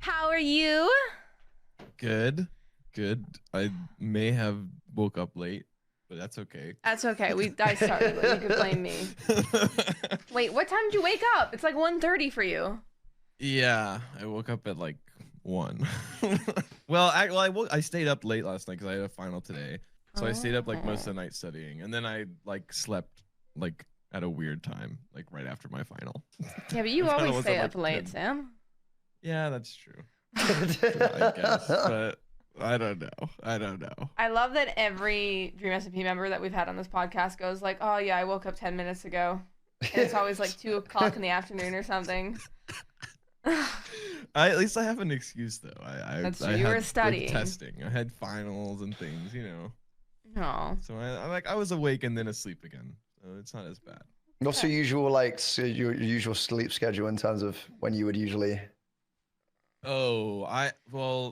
How are you? Good. I may have woke up late, but that's okay. That's okay. I started late. You could blame me. Wait, what time did you wake up? It's like 1:30 for you. Yeah, I woke up at like 1. I stayed up late last night because I had a final today. So I stayed up like most of the night studying, and then I like slept like at a weird time, like right after my final. Yeah, but you My final always was stay at, up like, late, 10. Sam. Yeah, that's true. I guess, but I don't know. I love that every Dream SMP member that we've had on this podcast goes like, "Oh yeah, I woke up 10 minutes ago," and it's always like 2 o'clock in the afternoon or something. At least I have an excuse though. That's true. I You were had studying. like, testing. I had finals and things, you know. No. So I was awake and then asleep again. So it's not as bad. What's your usual your usual sleep schedule in terms of when you would usually? Oh, I have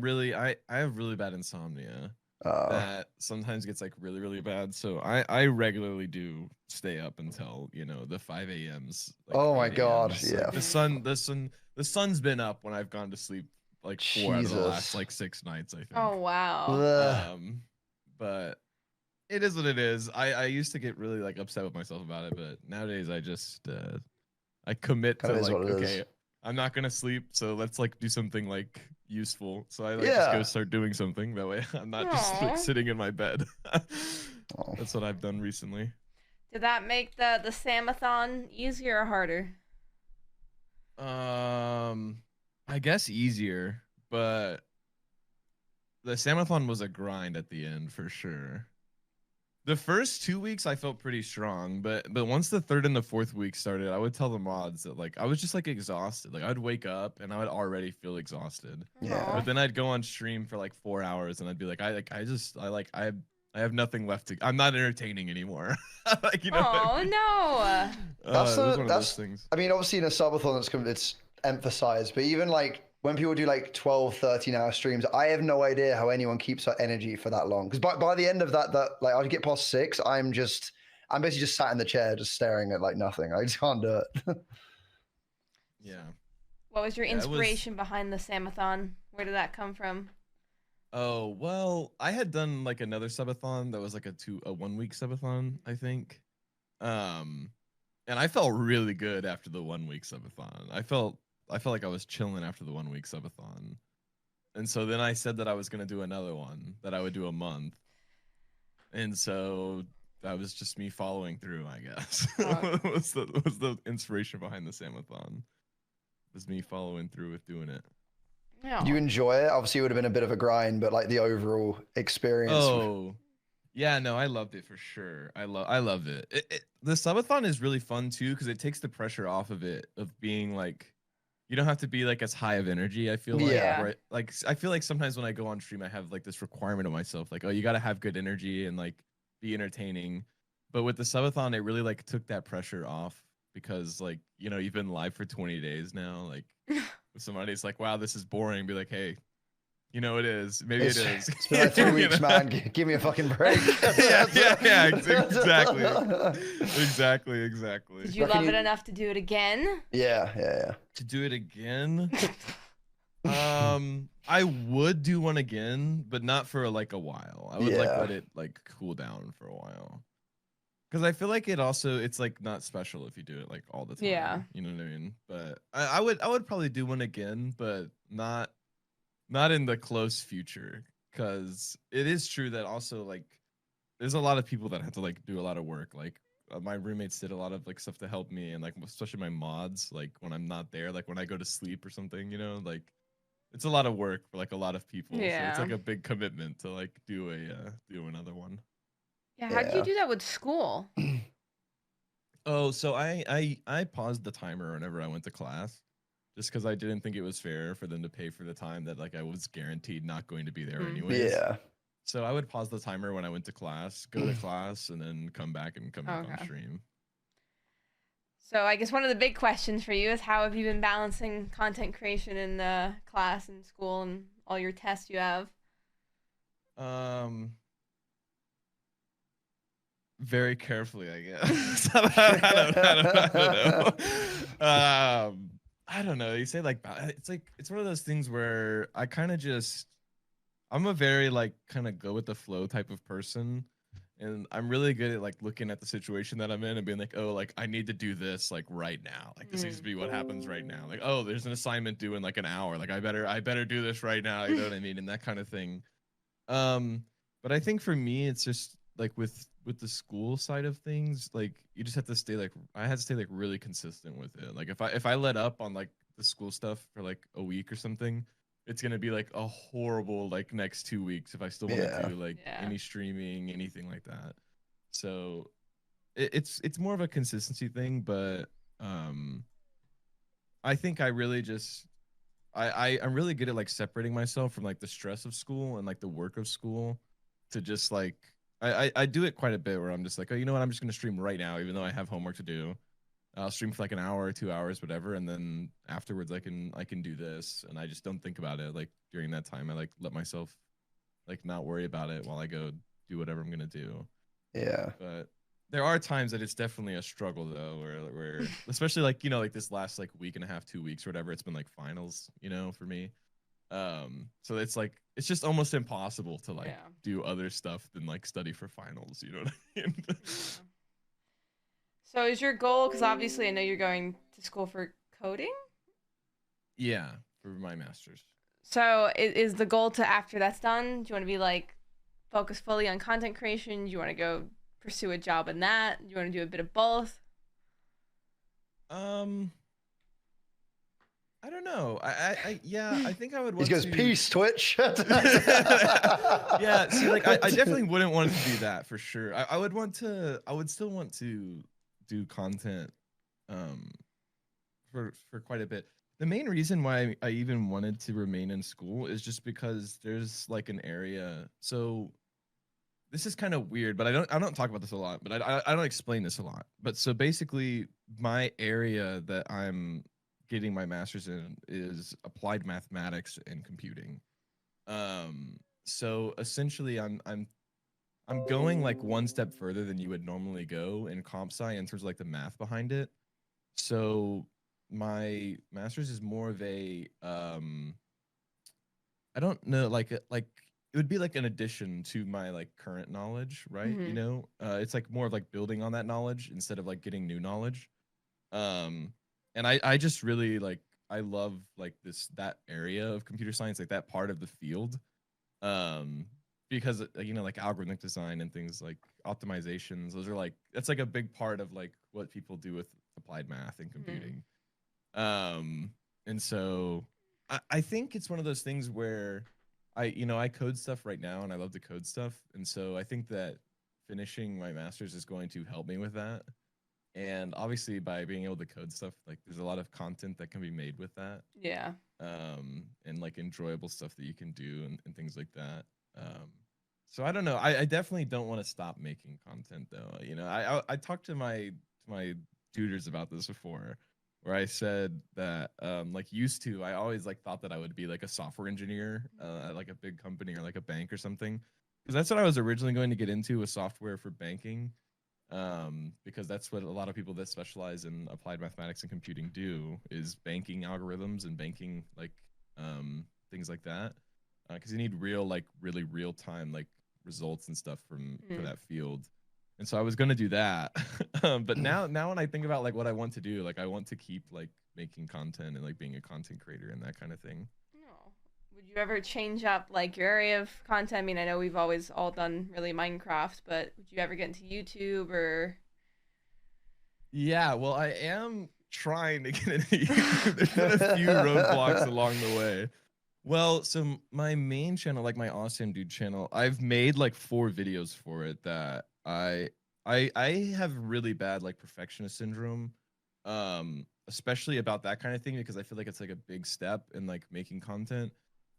really bad insomnia that sometimes gets like really bad. So I regularly do stay up until, you know, the 5 a.m.s. Like oh my 8 god, a.m.s. yeah. Like the sun's been up when I've gone to sleep like 4 out of the last like 6 nights, I think. Oh wow. But it is what it is. I used to get really like upset with myself about it, but nowadays I just I commit to like, okay, I'm not gonna sleep, so let's like do something like useful. So I like just go start doing something. That way I'm not just like sitting in my bed. That's what I've done recently. Did that make the Samathon easier or harder? I guess easier, but the Samathon was a grind at the end for sure. The first 2 weeks I felt pretty strong, but once the third and the fourth week started, I would tell the mods that like I was just like exhausted. Like I'd wake up and I would already feel exhausted. Yeah. But then I'd go on stream for like 4 hours and I'd be like, I have nothing left to. I'm not entertaining anymore. Like, you know. Oh I mean? no. That's one of those things. I mean, obviously in a subathon it's emphasized, but even like when people do like 12, 13-hour streams, I have no idea how anyone keeps that energy for that long. Because by the end of that like I'll get past 6, I'm basically just sat in the chair, just staring at like nothing. I just can't do it. Yeah. What was your inspiration behind the Samathon? Where did that come from? Oh, well, I had done like another subathon that was like a 1 week subathon, I think. And I felt really good after the 1 week subathon. I felt like I was chilling after the 1 week subathon. And so then I said that I was going to do another one, that I would do a month. And so that was just me following through, I guess. was the inspiration behind the Samathon. Was me following through with doing it. Yeah. You enjoy it? Obviously it would have been a bit of a grind, but like the overall experience. Oh, yeah, no, I loved it for sure. I love it. The subathon is really fun too because it takes the pressure off of it, of being like, you don't have to be like as high of energy. I feel like, right? Like I feel like sometimes when I go on stream, I have like this requirement of myself, like, oh, you got to have good energy and like be entertaining. But with the subathon, it really like took that pressure off because like, you know, you've been live for 20 days now. Like if somebody's like, wow, this is boring, be like, hey, you know, it is. Maybe it is. It's been like 3 weeks, man. Give me a fucking break. yeah, exactly. Did you love it enough to do it again? Yeah. To do it again? I would do one again, but not for like a while. I would like let it like cool down for a while. Because I feel like it's like not special if you do it like all the time. Yeah. You know what I mean? But I would probably do one again, but not in the close future, because it is true that also like there's a lot of people that have to like do a lot of work. Like my roommates did a lot of like stuff to help me, and like especially my mods, like when I'm not there, like when I go to sleep or something, you know, like it's a lot of work for like a lot of people. Yeah. So it's like a big commitment to like do another one. Yeah, how did you do that with school? Oh, so I paused the timer whenever I went to class. Just because I didn't think it was fair for them to pay for the time that like I was guaranteed not going to be there anyways. Yeah. So I would pause the timer when I went to class, go to class, and then come back on stream. So I guess one of the big questions for you is how have you been balancing content creation in class and school and all your tests you have? Very carefully, I guess. I don't know. I don't know. You say like it's one of those things where I kind of just I'm a very like kind of go with the flow type of person. And I'm really good at like looking at the situation that I'm in and being like, oh, like I need to do this like right now. Like this needs to be what happens right now. Like, oh, there's an assignment due in like an hour. Like I better do this right now. You know what I mean? And that kind of thing. But I think for me, it's just like with the school side of things, like you just have to stay like I had to stay like really consistent with it. Like if I let up on like the school stuff for like a week or something, it's gonna be like a horrible like next 2 weeks if I still want to do like any streaming, anything like that. So it's more of a consistency thing, but I think I really just I'm really good at like separating myself from like the stress of school and like the work of school to just like I do it quite a bit where I'm just like, oh, you know what, I'm just gonna stream right now even though I have homework to do. I'll stream for like an hour or 2 hours, whatever, and then afterwards I can do this, and I just don't think about it. Like during that time, I like let myself like not worry about it while I go do whatever I'm gonna do. Yeah. But there are times that it's definitely a struggle though, where especially like like this last like week and a half, 2 weeks or whatever, it's been like finals, for me. So it's like it's just almost impossible to like do other stuff than like study for finals. You know what I mean? So is your goal, because obviously I know you're going to school for coding? Yeah, for my master's. So is the goal to, after that's done, do you want to be like focus fully on content creation? Do you want to go pursue a job in that? Do you want to do a bit of both? I don't know. I think I would want he goes, to... peace, Twitch. Yeah, see, like I definitely wouldn't want to do that for sure. I would still want to do content for quite a bit. The main reason why I even wanted to remain in school is just because there's like an area. So this is kind of weird, but I don't talk about this a lot, but I don't explain this a lot. But so basically my area that I'm getting my master's in is applied mathematics and computing. So essentially I'm going like one step further than you would normally go in comp sci in terms of like the math behind it. So my master's is more of a I don't know, like it would be like an addition to my like current knowledge, right? It's like more of like building on that knowledge instead of like getting new knowledge. And I just really like I love like that area of computer science, like that part of the field. Because like algorithmic design and things like optimizations, those are like that's like a big part of like what people do with applied math and computing. And so I think it's one of those things where I code stuff right now and I love to code stuff, and so I think that finishing my master's is going to help me with that. And obviously by being able to code stuff, like there's a lot of content that can be made with that. And like enjoyable stuff that you can do and things like that. So I don't know. I definitely don't want to stop making content though. I talked to my tutors about this before, where I said that like used to I always like thought that I would be like a software engineer at like a big company or like a bank or something, because that's what I was originally going to get into, was software for banking. Because that's what a lot of people that specialize in applied mathematics and computing do, is banking algorithms and banking like things like that, because you need really real time like results and stuff for that field. And so I was going to do that. But now when I think about like what I want to do, like I want to keep like making content and like being a content creator and that kind of thing. Would you ever change up like your area of content? I mean, I know we've always all done really Minecraft, but would you ever get into YouTube or? Yeah, well, I am trying to get into YouTube. There's been a few roadblocks along the way. Well, so my main channel, like my Awesamdude channel, I've made like 4 videos for it that I have really bad like perfectionist syndrome, especially about that kind of thing, because I feel like it's like a big step in like making content,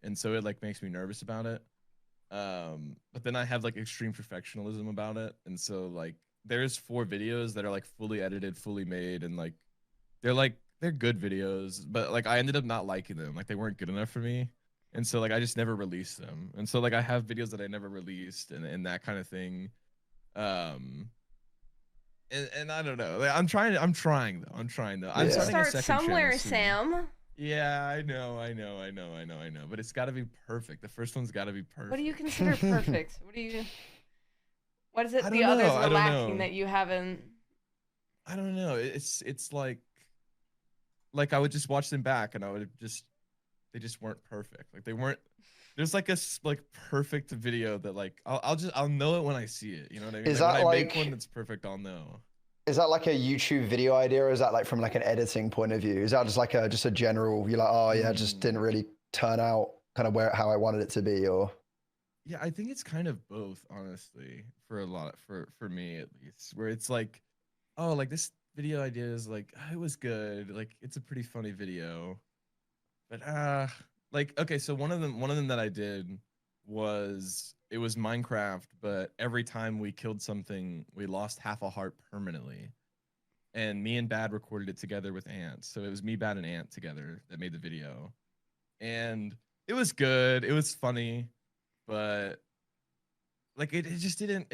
and so it like makes me nervous about it. But then I have like extreme perfectionism about it, and so like there's 4 videos that are like fully edited, fully made, and like they're good videos, but like I ended up not liking them. Like they weren't good enough for me. And so like I just never released them. And so like I have videos that I never released and that kind of thing. and I don't know. Like, I'm trying though. I'm trying though. I'm starting a Start second somewhere, channel soon. Sam. Yeah, I know. But it's got to be perfect. The first one's got to be perfect. What do you consider perfect? What is it I the don't others know. I are don't lacking know. that you haven't? I don't know. It's like I would just watch them back, and they just weren't perfect. Like they weren't. There's like like perfect video that like I'll know it when I see it. You know what I mean? Is Like, that when I like make one that's perfect, I'll know. is that like a YouTube video idea, or is that like from like an editing point of view? Is that just like a general? You're like, oh yeah, it just didn't really turn out kind of how I wanted it to be, or Yeah, I think it's kind of both, honestly, for for me at least, where it's like, oh, like this video idea is like, it was good, like it's a pretty funny video, but like okay, so one of them that I did was it was Minecraft, but every time we killed something, we lost half a heart permanently. And me and Bad recorded it together with Ant. So it was me, Bad, and Ant together that made the video. And it was good. It was funny, but like it just didn't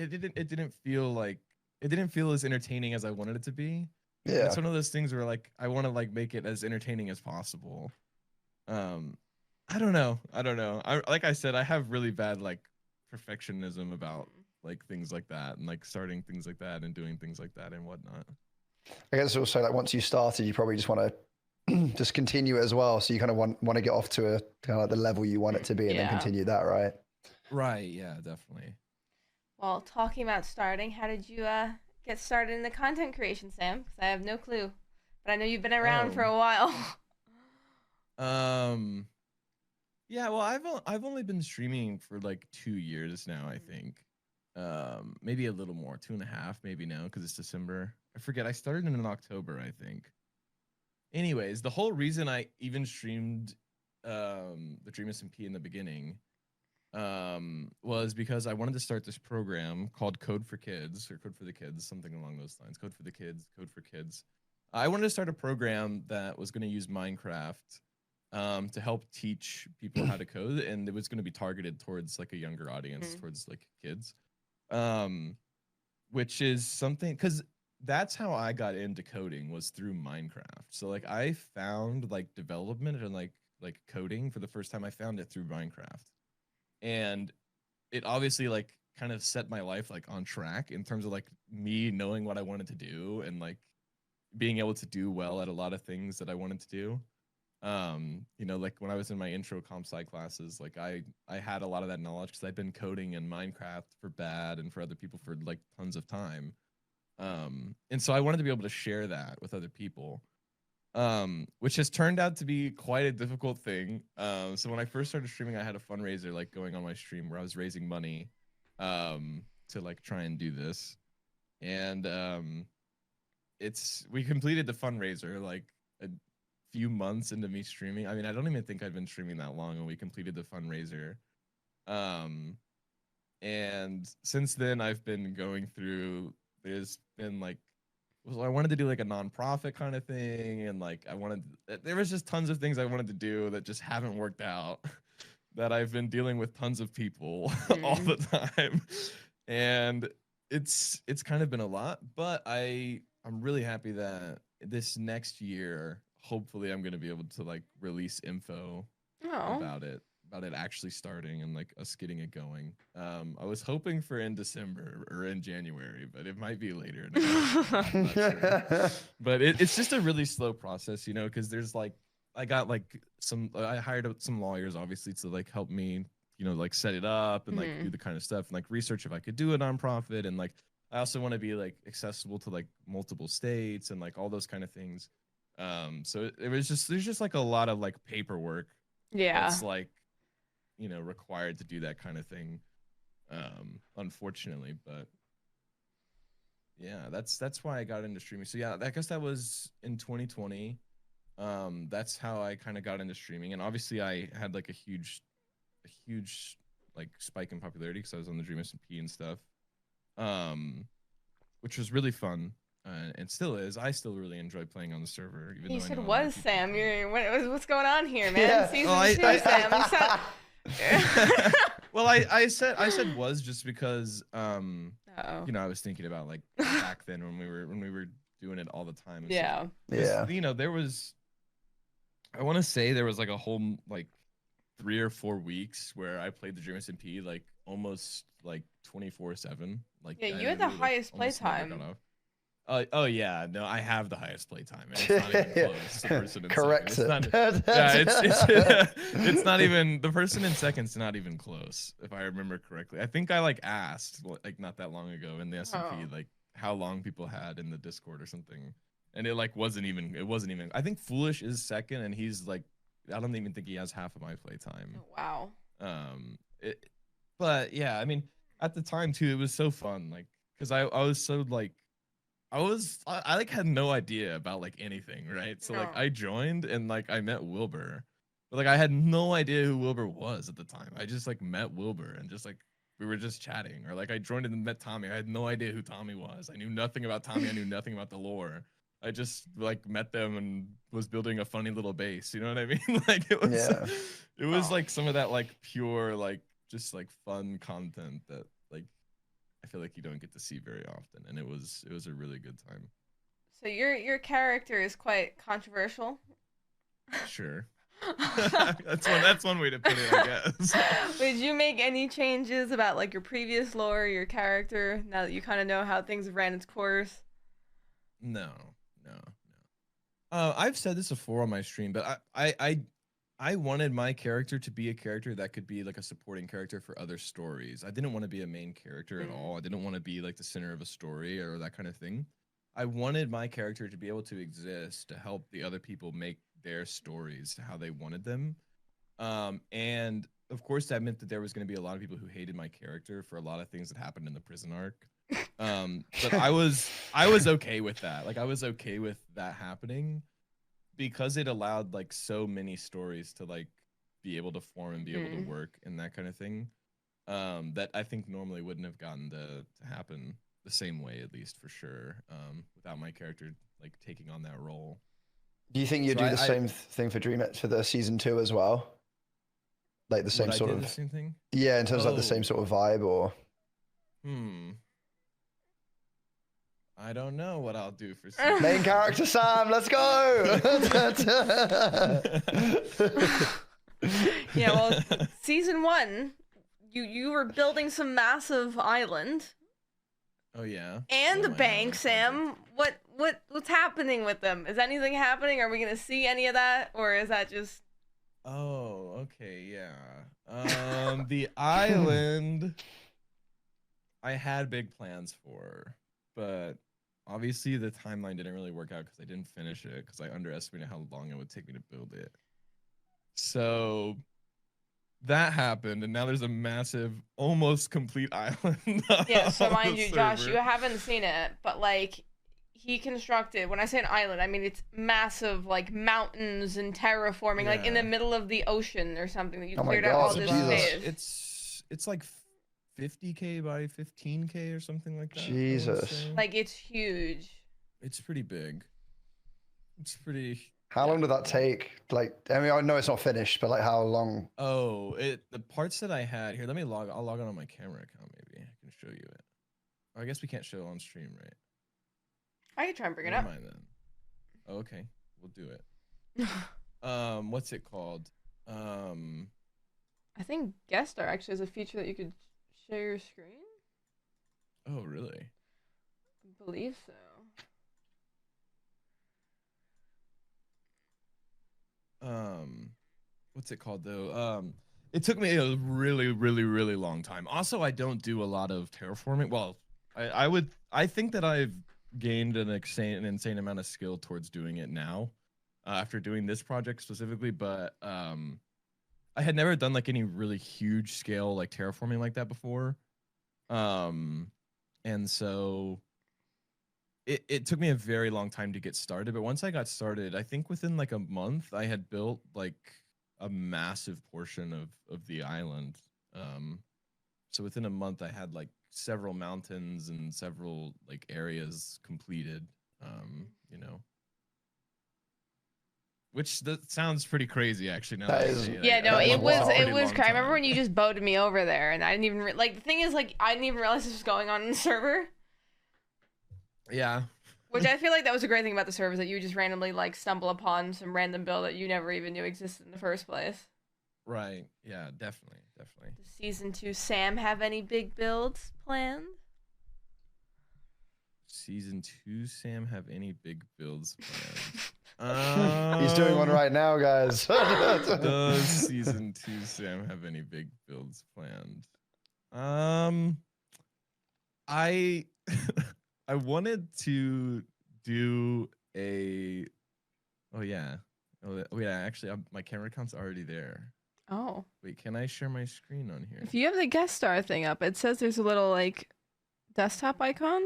feel like it didn't feel as entertaining as I wanted it to be. And yeah. it's one of those things where like I want to like make it as entertaining as possible. I don't know. Like I said, I have really bad like perfectionism about like things like that and like starting things like that and doing things like that and whatnot. I guess also like once you started, you probably just want to just continue it as well. So you kind of want to get off to a kind of like the level you want it to be, and then continue that, right? Right. Yeah. Definitely. Well, talking about starting, how did you get started in the content creation, Sam? Because I have no clue, but I know you've been around for a while. Yeah, well, I've only been streaming for like 2 years now, I think. Maybe a little more, 2.5, maybe now, because it's December. I forget. I started in October, I think. Anyways, the whole reason I even streamed the Dream SMP in the beginning was because I wanted to start this program called Code for Kids, or Code for the Kids, something along those lines. Code for the Kids, Code for Kids. I wanted to start a program that was going to use Minecraft to help teach people how to code, and it was going to be targeted towards like a younger audience, towards like kids, which is something, because that's how I got into coding, was through Minecraft. So like I found like development and like coding for the first time. I found it through Minecraft, and it obviously like kind of set my life like on track in terms of like me knowing what I wanted to do and like being able to do well at a lot of things that I wanted to do. You know, like when I was in my intro comp sci classes, like I had a lot of that knowledge because I've been coding in Minecraft for Bad and for other people for like tons of time. And so I wanted to be able to share that with other people, which has turned out to be quite a difficult thing. So when I first started streaming, I had a fundraiser like going on my stream where I was raising money to like try and do this. And we completed the fundraiser like a few months into me streaming. I mean, I don't even think I'd been streaming that long when we completed the fundraiser. And since then I've been going through, there's been like, well, I wanted to do like a nonprofit kind of thing, and like there was just tons of things I wanted to do that just haven't worked out. That I've been dealing with tons of people all the time, and it's kind of been a lot. But I'm really happy that this next year, hopefully, I'm gonna be able to like release info about it actually starting and like us getting it going. I was hoping for in December or in January, but it might be later now. I'm not sure. But it's just a really slow process, you know, because there's like I hired out some lawyers obviously to like help me, you know, like set it up and like do the kind of stuff and like research if I could do a nonprofit, and like I also want to be like accessible to like multiple states and like all those kind of things. So there's just like a lot of like paperwork that's like, you know, required to do that kind of thing, unfortunately. But yeah, that's why I got into streaming. So yeah, I guess that was in 2020. That's how I kind of got into streaming, and obviously I had like a huge like spike in popularity because I was on the Dream SMP and stuff, which was really fun. And still is. I still really enjoy playing on the server. Even you though said I know was Sam. What's going on here, man? Yeah. Season 2, Sam. Well, I said was just because Oh. You know, I was thinking about like back then when we were doing it all the time. Yeah. Yeah. You know, there was, I want to say there was like a whole like 3 or 4 weeks where I played the Dream SMP like almost like 24/7. Like Yeah, I you had the literally, like, highest almost never got playtime. off. Oh yeah, no, I have the highest playtime, and it's not even close. The person in Correct second. it. It's not, yeah, it's it's not even, the person in second's not even close, if I remember correctly. I think I like asked like not that long ago in the SMP like how long people had in the Discord or something, and it like wasn't even. I think Foolish is second, and he's like, I don't even think he has half of my playtime. Oh, wow. But yeah, I mean, at the time too, it was so fun, like, because I was so like, I like had no idea about like anything, right? So like No. I joined and like I met Wilbur, but like I had no idea who Wilbur was at the time. I just like met Wilbur and just like we were just chatting, or like I joined and met Tommy. I had no idea who Tommy was. I knew nothing about Tommy. I knew nothing about the lore. I just like met them and was building a funny little base. You know what I mean? Like it was like some of that like pure like just like fun content that like I feel like you don't get to see very often, and it was a really good time. So your character is quite controversial. Sure. that's one way to put it, I guess. Did you make any changes about like your previous lore, your character, now that you kind of know how things have ran its course? No. I've said this before on my stream, but I wanted my character to be a character that could be like a supporting character for other stories. I didn't want to be a main character at all. I didn't want to be like the center of a story or that kind of thing. I wanted my character to be able to exist to help the other people make their stories how they wanted them. And of course that meant that there was going to be a lot of people who hated my character for a lot of things that happened in the prison arc. But I was okay with that. Like I was okay with that happening because it allowed like so many stories to like be able to form and be able to work and that kind of thing. That I think normally wouldn't have gotten to happen the same way, at least for sure, without my character like taking on that role. Do you think you do the same thing for for the season 2 as well? Like the same sort of the same thing? Yeah, in terms of like the same sort of vibe, or I don't know what I'll do for main character Sam. Let's go. Yeah, well, season 1, you were building some massive island. Oh yeah. And the bank, Sam. What's happening with them? Is anything happening? Are we gonna see any of that, or is that just? Oh, okay, yeah. The island, I had big plans for, but obviously the timeline didn't really work out because I didn't finish it because I underestimated how long it would take me to build it. So that happened, and now there's a massive, almost complete island. Yeah, so mind you, Josh, you haven't seen it, but like he constructed, when I say an island, I mean it's massive, like mountains and terraforming, like in the middle of the ocean or something that you cleared out all this space. It's like 50K by 15K or something like that. Jesus. Like it's huge. It's pretty big. It's pretty. How long did that take? Like, I mean, I know it's not finished, but like how long? Oh, the parts that I had here. I'll log on my camera account. Maybe I can show you it. Or I guess we can't show it on stream, right? I could try and bring it up. Never mind then. Oh, okay, we'll do it. What's it called? I think guest star actually has a feature that you could share your screen. Oh, really? I believe so. What's it called though? It took me a really, really, really long time. Also, I don't do a lot of terraforming. Well, I think that I've gained an insane amount of skill towards doing it now, after doing this project specifically. But I had never done like any really huge scale like terraforming like that before, and so it took me a very long time to get started. But once I got started, I think within like a month, I had built like a massive portion of the island. So within a month, I had like several mountains and several like areas completed. You know, Which that sounds pretty crazy, actually. Now That that is- I say Yeah, no, That it was pretty crazy. I remember when you just boated me over there, and I didn't even like. The thing is, like, I didn't even realize this was going on in the server. Yeah. Which I feel like that was a great thing about the server, is that you would just randomly like stumble upon some random build that you never even knew existed in the first place. Right. Yeah. Definitely. Definitely. Does Season 2 Sam have any big builds planned? Season 2 Sam have any big builds planned? He's doing one right now, guys. Does Season 2 Sam have any big builds planned? I I wanted to do a. Oh yeah. Oh yeah. Actually, my camera account's already there. Oh. Wait, can I share my screen on here? If you have the guest star thing up, it says there's a little like desktop icon.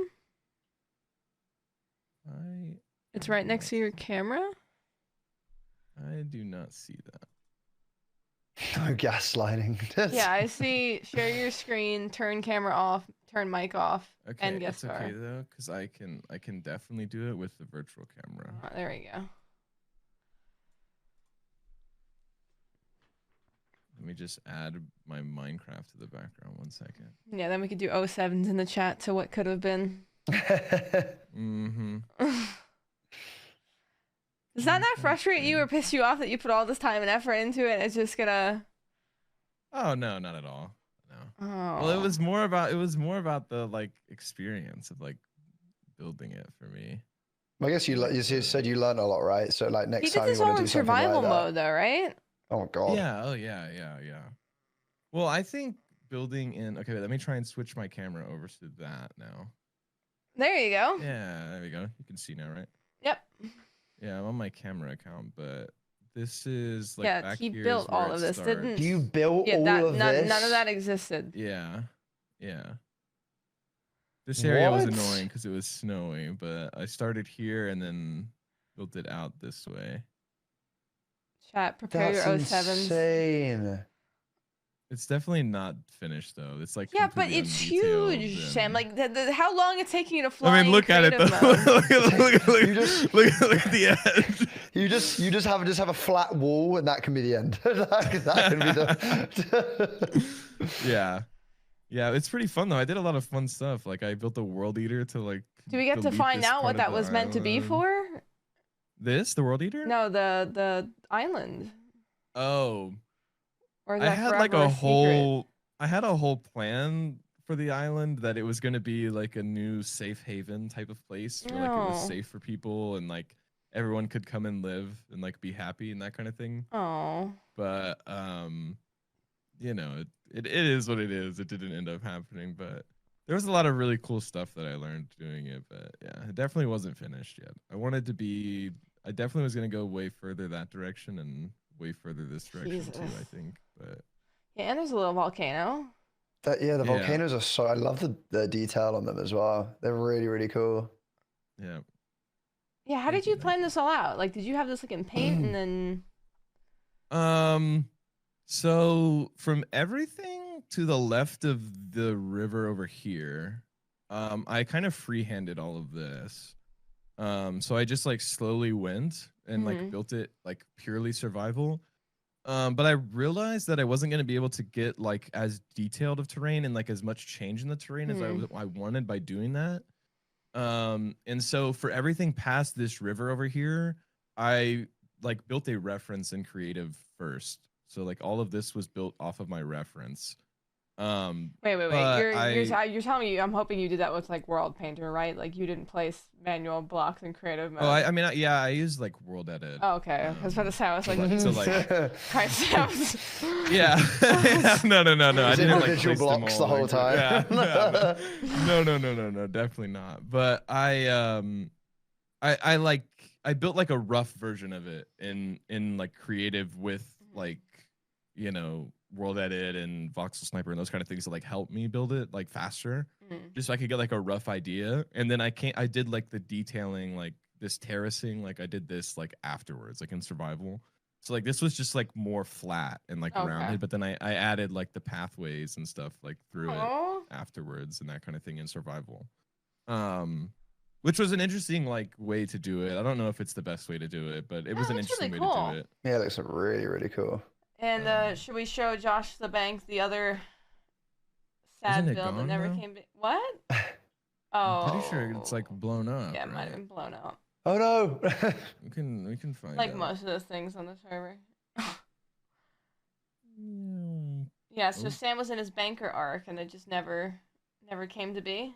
It's right next to your camera. I do not see that. No gaslighting. Yeah, I see. Share your screen, turn camera off, turn mic off, Okay, and guest it's star. okay though, because I can definitely do it with the virtual camera. Oh, there we go. Let me just add my Minecraft to the background 1 second. Yeah, then we could do 07s in the chat to what could have been. Mm-hmm. Does that not frustrate you or piss you off that you put all this time and effort into it and it's just gonna... Oh no, not at all. No. Oh. Well, it was more about the like experience of like building it for me. I guess you said you learned a lot, right? So like next time you want to do something like that. He did this all in survival mode though, right? Oh god. Yeah. Oh yeah. Well, I think building in. Okay, let me try and switch my camera over to that now. There you go. Yeah, there we go. You can see now, right? Yep. Yeah, I'm on my camera account, but this is like yeah, back he here built is where all it of this, starts. didn't? You built all of this? None of that existed. Yeah. This area was What? annoying because it was snowy, but I started here and then built it out this way. Chat, prepare That's your 07s. insane. It's definitely not finished though. It's like Yeah, but completely it's undetailed huge, and- Sam. Like, how long it's taking you to fly? I mean, look at it though. look at the edge. You just have a flat wall, and that can be the end. that can be the. Yeah, it's pretty fun though. I did a lot of fun stuff. Like I built a world eater to like. Do we get to delete find this out what part of that the was meant to be island. for? The world eater? No, the island. Oh. Or is I that had forever like a secret? whole. I had a whole plan for the island that it was going to be like a new safe haven type of place where like it was Oh. safe for people and like everyone could come and live and like be happy and that kind of thing. Oh. But you know, it is what it is. It didn't end up happening, but there was a lot of really cool stuff that I learned doing it. But yeah, it definitely wasn't finished yet. I definitely was going to go way further that direction and way further this direction too, Jesus. I think. But Yeah, and there's a little volcano. The volcanoes are so. I love the detail on them as well. They're really really cool. yeah. Yeah, how Thank did you you, plan this all out? Like, did you have this like in paint and then? So from everything to the left of the river over here, I kind of freehanded all of this. So I just like slowly went and like built it like purely survival. But I realized that I wasn't going to be able to get like as detailed of terrain and like as much change in the terrain as I wanted by doing that. And so for everything past this river over here, I like built a reference in creative first. So like all of this was built off of my reference. Wait. You're telling me I'm hoping you did that with like World Painter, right? Like you didn't place manual blocks in creative mode. Oh, I mean, yeah, I used like World Edit. Oh, okay. I was about to say, I was like, so like, Christ, I was... yeah. No. I didn't like individual place blocks them all, the whole like, time. Yeah, no, definitely not. But I built like a rough version of it in like creative with like, you know, World Edit and Voxel Sniper and those kind of things to like help me build it like faster, just so I could get like a rough idea. And then I did like the detailing, like this terracing, like I did this like afterwards, like in survival. So like this was just like more flat and like rounded, but then I added like the pathways and stuff like through it afterwards and that kind of thing in survival. Which was an interesting like way to do it. I don't know if it's the best way to do it, but it was an interesting way to do it. Yeah, it looks really, really cool. And should we show Josh the bank the other sad build that never came to... What? Oh. I'm pretty sure it's like blown up. Yeah, it right? might have been blown up. Oh no. we can find like out. most of those things on the server. Yeah, so Sam was in his banker arc and it just never came to be.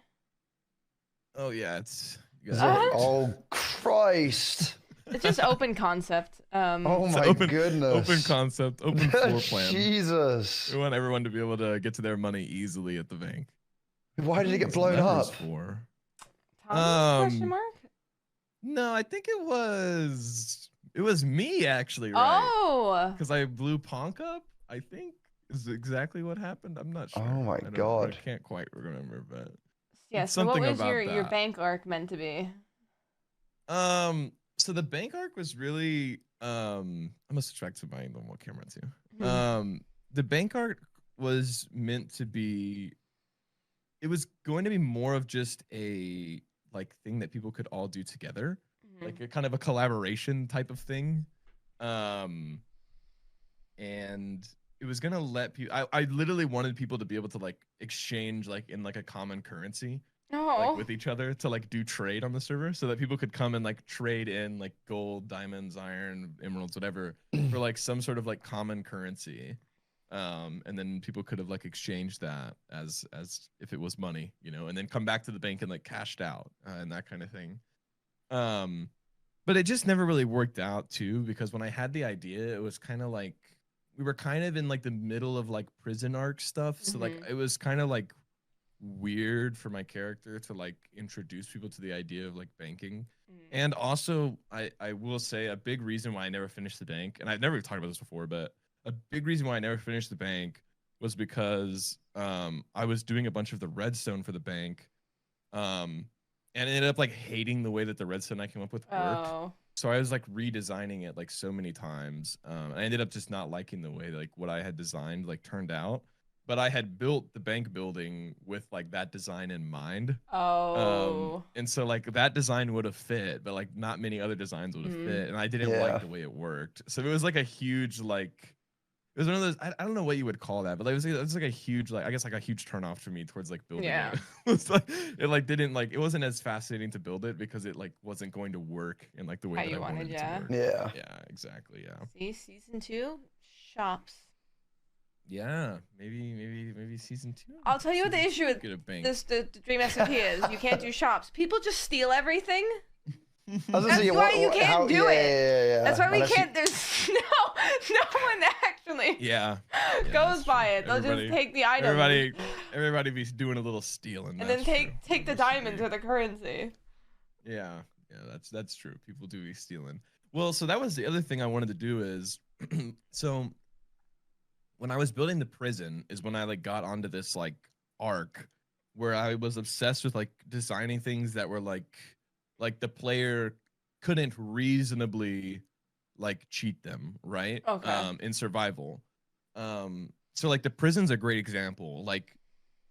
Oh yeah, it's oh Christ. It's just open concept. Oh my goodness. Open concept, open floor plan. Jesus. We want everyone to be able to get to their money easily at the bank. Why did it get blown up? Question mark? No, I think it was me actually, right? Oh. Because I blew Ponk up, I think is exactly what happened. I'm not sure. Oh my God. I can't quite remember, but yeah. So what was your bank arc meant to be? So the bank arc was really I'm gonna switch back to my normal camera too. The bank arc was meant to be. It was going to be more of just a like thing that people could all do together, like a kind of a collaboration type of thing. And it was gonna let people. I literally wanted people to be able to like exchange like in like a common currency, like with each other to like do trade on the server, so that people could come and like trade in like gold, diamonds, iron, emeralds, whatever, for like some sort of like common currency. And then people could have like exchanged that as if it was money, you know, and then come back to the bank and like cashed out and that kind of thing. But it just never really worked out too, because when I had the idea, it was kind of like we were kind of in like the middle of like prison arc stuff. So like it was kind of like weird for my character to like introduce people to the idea of like banking. And also I will say a big reason why I never finished the bank, and I've never talked about this before, but a big reason why I never finished the bank was because I was doing a bunch of the redstone for the bank, and I ended up like hating the way that the redstone I came up with worked. So I was like redesigning it like so many times. I ended up just not liking the way like what I had designed like turned out. But I had built the bank building with like that design in mind. And so like that design would have fit, but like not many other designs would have fit, and I didn't like the way it worked. So it was like a huge like. It was one of those, I don't know what you would call that, but it was like a huge, like, I guess like a huge turnoff for me towards like building it. It's like, it like didn't like, it wasn't as fascinating to build it because it like wasn't going to work in like the way that I wanted it to work. Yeah, exactly. Yeah. See, season 2 shops. Yeah, maybe season 2. I'll tell you what the issue with this the Dream SMP is. You can't do shops. People just steal everything. That's why you can't do it. Yeah. That's why we can't. There's no one actually goes by it. They'll just take the item. Everybody be doing a little stealing. And then take the diamonds or the currency. Yeah, that's true. People do be stealing. Well, so that was the other thing I wanted to do is, so when I was building the prison is when I like got onto this like arc where I was obsessed with like designing things that were like the player couldn't reasonably like cheat them, right? In survival. So like the prison's a great example. Like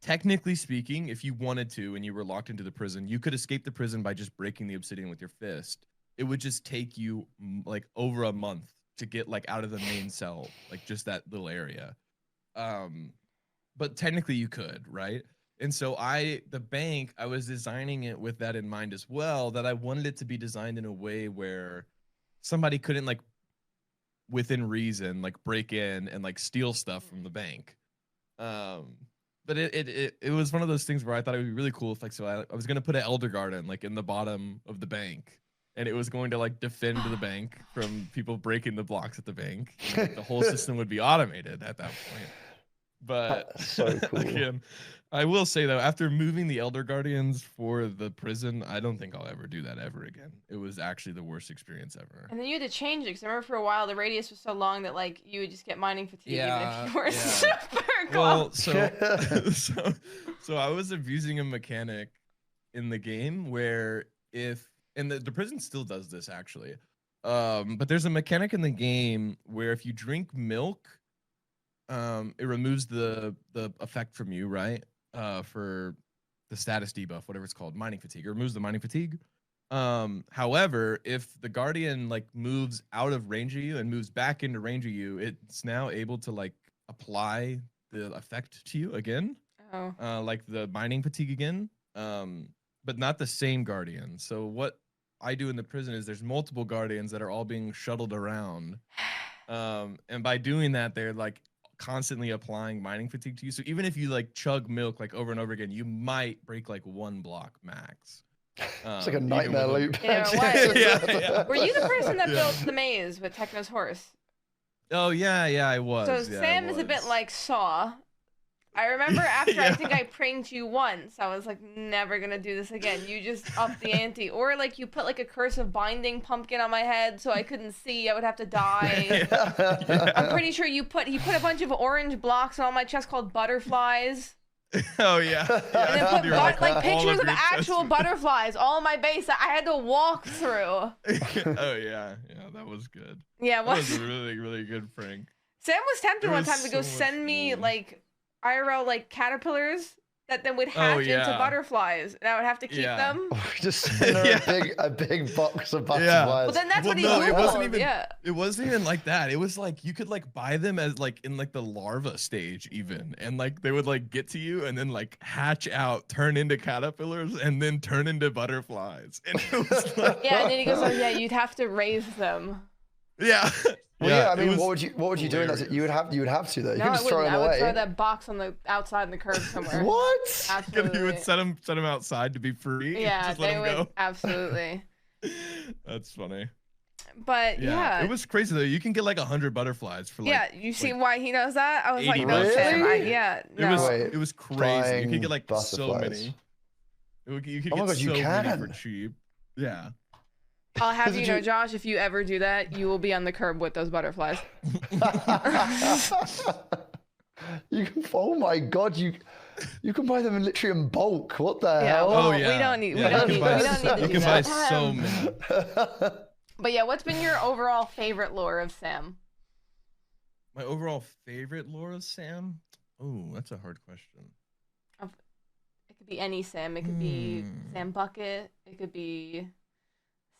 technically speaking, if you wanted to and you were locked into the prison, you could escape the prison by just breaking the obsidian with your fist. It would just take you like over a month to get like out of the main cell, like just that little area. But technically you could, right? And so the bank, I was designing it with that in mind as well, that I wanted it to be designed in a way where somebody couldn't like within reason, like break in and like steal stuff from the bank. But it was one of those things where I thought it would be really cool if like, so I was going to put an elder garden like in the bottom of the bank, and it was going to like defend the bank from people breaking the blocks at the bank. And, like, the whole system would be automated at that point. But so cool. Again, I will say though, after moving the Elder Guardians for the prison, I don't think I'll ever do that ever again. It was actually the worst experience ever. And then you had to change it, because I remember for a while the radius was so long that like you would just get mining fatigue even if you were super well, so I was abusing a mechanic in the game where and the prison still does this actually. But there's a mechanic in the game where if you drink milk, it removes the effect from you, right? For the status debuff, whatever it's called, mining fatigue, or removes the mining fatigue. However, if the guardian like moves out of range of you and moves back into range of you, it's now able to like apply the effect to you again. Like the mining fatigue again. But not the same guardian. So what I do in the prison is there's multiple guardians that are all being shuttled around. And by doing that, they're like constantly applying mining fatigue to you. So even if you like chug milk like over and over again, you might break like 1 block max. It's like a nightmare loop. Yeah. Were you the person that built the maze with Techno's horse? Oh yeah, I was. So Sam is a bit like Saw. I remember after I think I pranked you once, I was like, never gonna do this again. You just upped the ante. Or like you put like a curse of binding pumpkin on my head so I couldn't see, I would have to die. I'm pretty sure he put a bunch of orange blocks on my chest called butterflies. Oh yeah. And then put like pictures of actual butterflies all on my base that I had to walk through. Oh yeah, that was good. Yeah, that was a really, really good prank. Sam was tempted one time to go send me like IRL like caterpillars that then would hatch into butterflies, and I would have to keep them. Just send her a big box of butterflies. Well, then that's what he it wasn't even. Yeah. It wasn't even like that. It was like you could like buy them as like in like the larva stage even, and like they would like get to you and then like hatch out, turn into caterpillars, and then turn into butterflies. And it was like, and then he goes, "Oh yeah, you'd have to raise them." Yeah. Well, I mean, what would you do in that? You would have to though. You could just throw them away. I would throw that box on the outside in the curb somewhere. What? Absolutely. You would set them outside to be free. Yeah, just they let would them go. absolutely. That's funny. But it was crazy though. You can get like 100 butterflies for like. Yeah, you see why he knows that? I was like, no, really? Sam. It was crazy. You could get like so many. You could get so many for cheap. Yeah. I'll have you know, Josh, if you ever do that, you will be on the curb with those butterflies. Oh my god, you can buy them literally in bulk. What the hell? Well, we don't need to do that. You can buy so many. But yeah, what's been your overall favorite lore of Sam? My overall favorite lore of Sam? Oh, that's a hard question. It could be any Sam. It could be Sam Bucket. It could be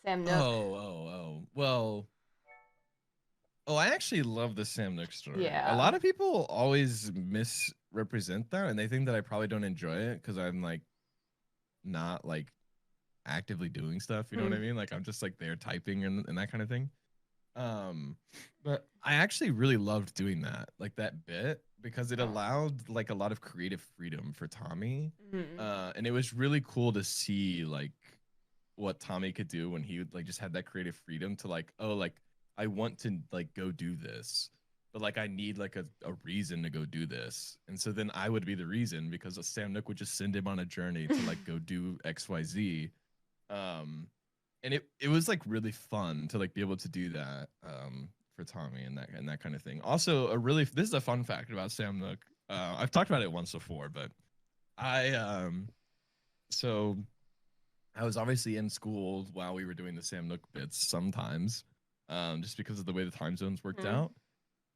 Sam Nook. Well, I actually love the Sam Nook story. Yeah. A lot of people always misrepresent that, and they think that I probably don't enjoy it because I'm like not like actively doing stuff. You know what I mean? Like I'm just like there typing and that kind of thing. But I actually really loved doing that bit, because it allowed like a lot of creative freedom for Tommy. And it was really cool to see like what Tommy could do when he would like just had that creative freedom to like, oh, like I want to like go do this, but like I need like a reason to go do this. And so then I would be the reason, because Sam Nook would just send him on a journey to like go do XYZ. And it was like really fun to like be able to do that for Tommy and that kind of thing. Also, this is a fun fact about Sam Nook. I've talked about it once before, but so I was obviously in school while we were doing the Sam Nook bits sometimes, just because of the way the time zones worked out.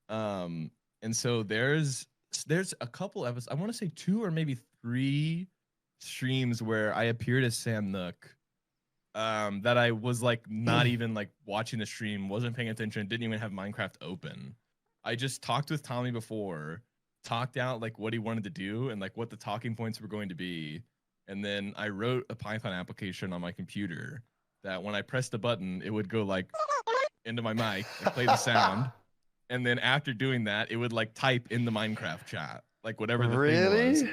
And so there's a couple episodes, I want to say 2 or maybe 3 streams where I appeared as Sam Nook, that I was like not even like watching the stream, wasn't paying attention, didn't even have Minecraft open. I just talked with Tommy before, talked out like what he wanted to do and like what the talking points were going to be. And then I wrote a Python application on my computer that when I pressed the button, it would go like into my mic and play the sound. And then after doing that, it would like type in the Minecraft chat, like whatever the thing was.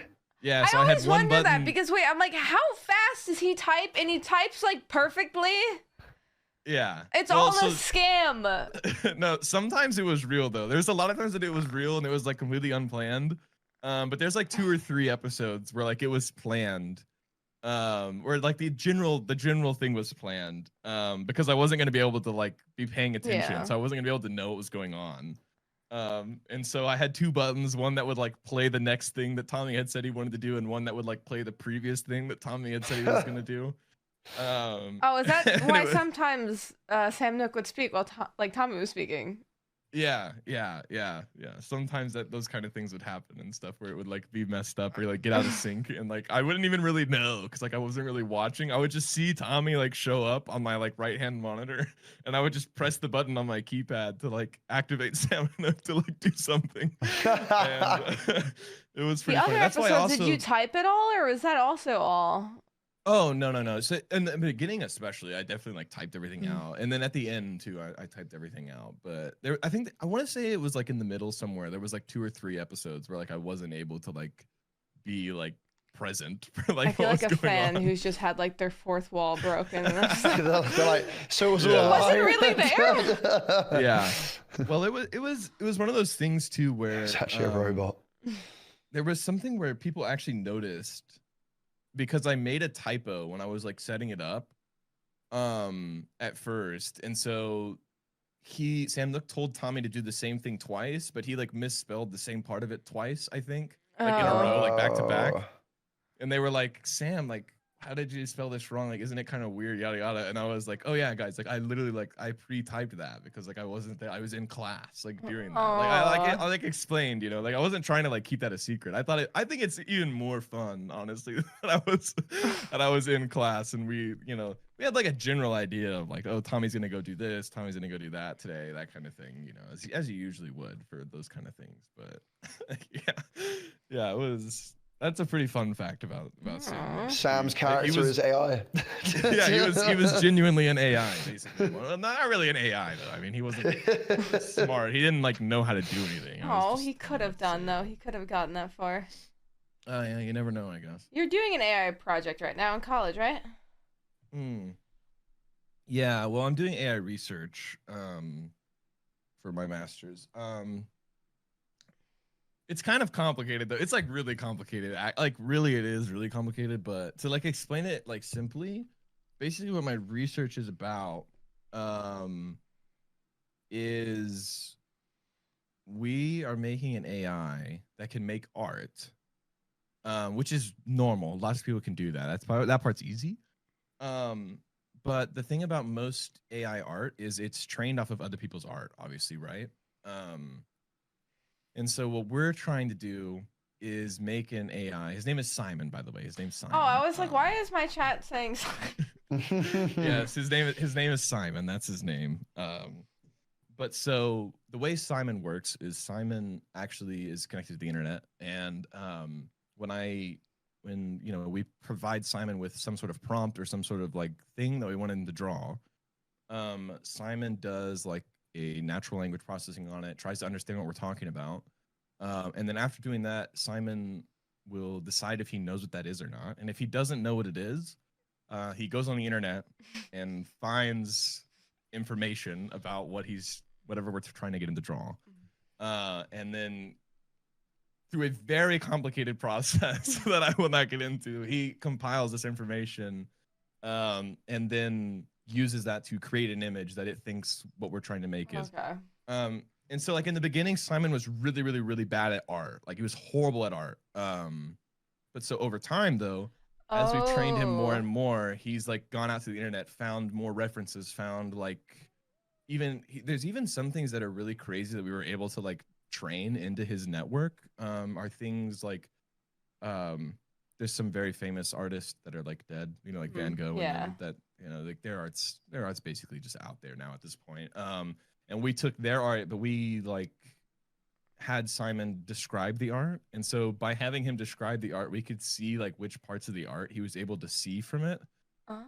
Yeah, so I had one button. That because wait, I'm like, how fast does he type? And he types like perfectly. Yeah. It's all a scam. No, sometimes it was real though. There's a lot of times that it was real and it was like completely unplanned. But there's like 2 or 3 episodes where like it was planned, where like the general thing was planned, because I wasn't gonna be able to like be paying attention, so I wasn't gonna be able to know what was going on. And so I had 2 buttons, one that would like play the next thing that Tommy had said he wanted to do, and one that would like play the previous thing that Tommy had said he was gonna do. Oh, is that why sometimes Sam Nook would speak while like Tommy was speaking? Yeah. Sometimes those kind of things would happen and stuff where it would like be messed up or like get out of sync and like I wouldn't even really know because like I wasn't really watching. I would just see Tommy like show up on my like right hand monitor and I would just press the button on my keypad to like activate Salmon to like do something. And it was pretty funny. That's why episodes, did you type it all or was that also all? Oh no. So in the beginning especially, I definitely like typed everything out. And then at the end too, I typed everything out. But there I think I want to say it was like in the middle somewhere. There was like 2 or 3 episodes where like I wasn't able to like be like present for like I feel what like was a fan on. who's just had like their 4th wall broken. And They're like, so it was Yeah. all wasn't really there. Yeah. Well, it was one of those things too where It's actually a robot. there was something where people actually noticed because I made a typo when I was like setting it up at first. And so Sam Nook told Tommy to do the same thing twice, but he like misspelled the same part of it twice, I think. Like in a row, like back to back. And they were like, Sam, like, how did you spell this wrong? Like, isn't it kind of weird? Yada yada. And I was like, oh yeah, guys, like I literally like I pre-typed that because like I wasn't there. I was in class like doing that. Like I like explained, you know, like I wasn't trying to like keep that a secret. I think it's even more fun, honestly, that I was in class and we had like a general idea of like, oh, Tommy's gonna go do this, Tommy's gonna go do that today, that kind of thing, you know, as you usually would for those kind of things. But yeah, it was. That's a pretty fun fact about Sam. Sam's character is AI. Yeah, he was genuinely an AI, basically. Well, not really an AI though. I mean, he wasn't smart. He didn't like know how to do anything. Oh, he could have done though. He could have gotten that far. Oh yeah, you never know, I guess. You're doing an AI project right now in college, right? Yeah, well, I'm doing AI research for my master's. It's kind of complicated though. It's like really complicated. Like really it is really complicated, but to like explain it like simply, basically what my research is about is we are making an AI that can make art, which is normal. Lots of people can do that. That part's easy. But the thing about most AI art is it's trained off of other people's art, obviously, right? And so what we're trying to do is make an AI. His name is Simon, by the way. His name's Simon. Oh, I was like, why is my chat saying Simon? Yes, his name is Simon. That's his name. But so the way Simon works is Simon actually is connected to the internet, and when we provide Simon with some sort of prompt or some sort of like thing that we want him to draw, Simon does like a natural language processing on it, tries to understand what we're talking about. And then after doing that, Simon will decide if he knows what that is or not. And if he doesn't know what it is, he goes on the internet and finds information about whatever we're trying to get him to draw. And then through a very complicated process that I will not get into, he compiles this information and then uses that to create an image that it thinks what we're trying to make is. Okay. And so like in the beginning, Simon was really, really, really bad at art. Like he was horrible at art. But so over time though, as we've trained him more and more, he's like gone out to the internet, found more references, found like there's even some things that are really crazy that we were able to like train into his network. Are things like there's some very famous artists that are like dead, like Van Gogh. Yeah. And that like their art's basically just out there now at this point. And we took their art, but we like had Simon describe the art, and so by having him describe the art, we could see like which parts of the art he was able to see from it.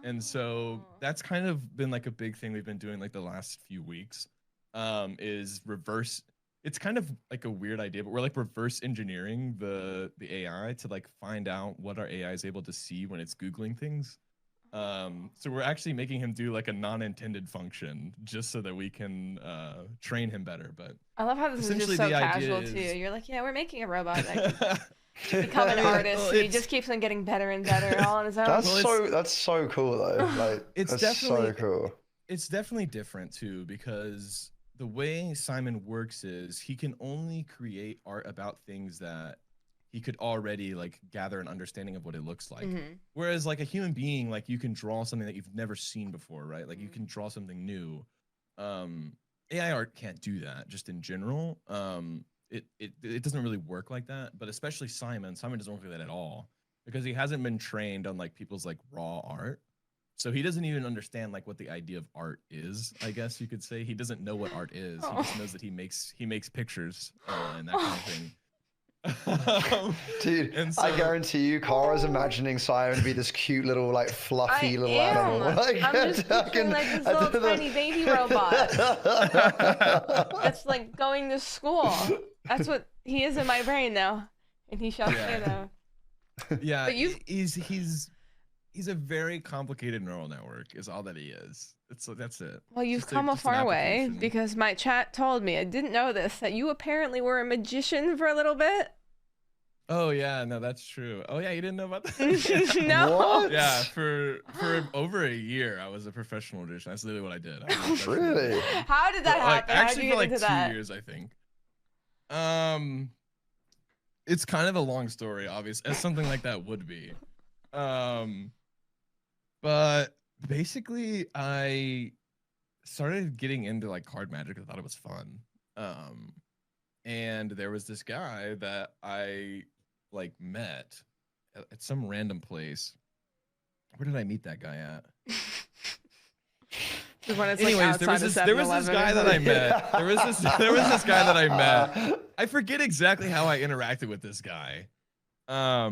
And so that's kind of been like a big thing we've been doing like the last few weeks, is reverse. It's kind of like a weird idea, but we're like reverse engineering the AI to like find out what our AI is able to see when it's Googling things. So we're actually making him do like a non-intended function just so that we can train him better. But I love how this is just so casual too. You're like, yeah, we're making a robot that can become an artist. Well, and he just keeps on getting better and better all on his own. That's so cool though. Like it's definitely so cool. It's definitely different too, because the way Simon works is he can only create art about things that he could already like gather an understanding of what it looks like. Whereas like a human being, like you can draw something that you've never seen before, right? Like you can draw something new. AI art can't do that just in general. It doesn't really work like that, but especially Simon doesn't work like that at all because he hasn't been trained on like people's like raw art. So he doesn't even understand like what the idea of art is, I guess you could say. He doesn't know what art is. He just knows that he makes pictures and that kind of thing. Dude, so, I guarantee you, Kara's imagining Simon to be this cute little, like, fluffy little animal. Like, I'm just picturing like this little tiny baby robot that's like going to school. That's what he is in my brain now, and he shall say though. Yeah, but he's a very complicated neural network. Is all that he is. That's it. Well, you've come a far way because my chat told me, I didn't know this, that you apparently were a magician for a little bit. Oh yeah, no, that's true. Oh yeah, you didn't know about that? No. What? Yeah, for over a year, I was a professional magician. That's literally what I did. Really? How did that happen? Actually, for like into 2 years, I think. It's kind of a long story, obviously, as something like that would be. But basically, I started getting into like card magic. I thought it was fun. And there was this guy that I like met at some random place. Where did I meet that guy at? Anyways, there was this guy that I met. There was this guy that I met. I forget exactly how I interacted with this guy. I